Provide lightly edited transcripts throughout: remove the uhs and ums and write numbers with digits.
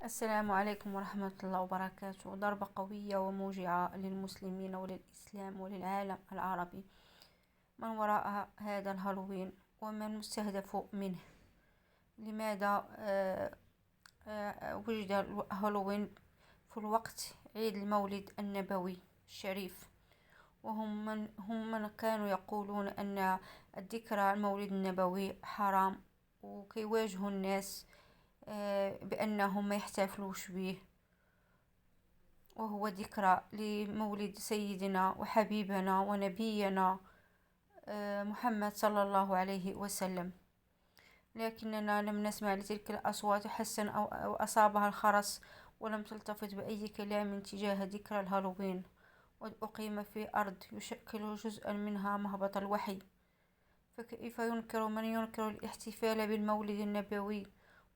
السلام عليكم ورحمة الله وبركاته. ضربة قوية وموجعة للمسلمين وللإسلام وللعالم العربي. من وراء هذا الهالوين وما المستهدف منه؟ لماذا وجد الهالوين في الوقت عيد المولد النبوي الشريف؟ هم من كانوا يقولون أن الذكرى المولد النبوي حرام، وكيواجهوا الناس بأنهم ما يحتفلوش به، وهو ذكرى لمولد سيدنا وحبيبنا ونبينا محمد صلى الله عليه وسلم. لكننا لم نسمع لتلك الأصوات حسا أو أصابها الخرس، ولم تلتفت بأي كلام تجاه ذكرى الهالوين، وأقيم في أرض يشكل جزءا منها مهبط الوحي. فكيف ينكر من ينكر الاحتفال بالمولد النبوي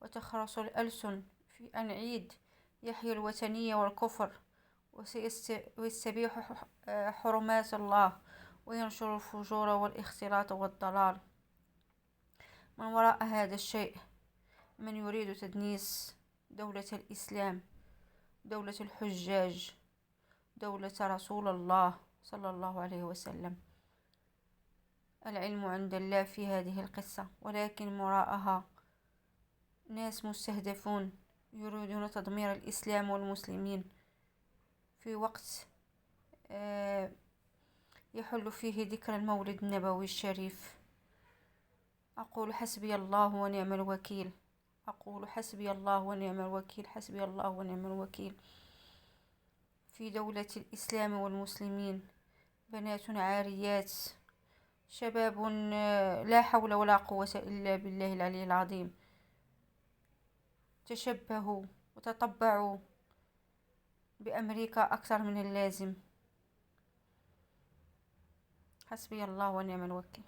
وتخرس الألسن في أن عيد يحيي الوثنية والكفر ويستبيح حرمات الله وينشر الفجور والاختلاط والضلال؟ من وراء هذا الشيء من يريد تدنيس دولة الإسلام، دولة الحجاج، دولة رسول الله صلى الله عليه وسلم. العلم عند الله في هذه القصة، ولكن وراءها ناس مستهدفون يريدون تدمير الإسلام والمسلمين في وقت يحل فيه ذكر المولد النبوي الشريف. أقول حسبي الله ونعم الوكيل، أقول حسبي الله ونعم الوكيل، حسبي الله ونعم الوكيل. في دولة الإسلام والمسلمين بنات عاريات، شباب لا حول ولا قوة إلا بالله العلي العظيم. تشبهوا وتطبعوا بأمريكا أكثر من اللازم. حسبي الله ونعم الوكيل.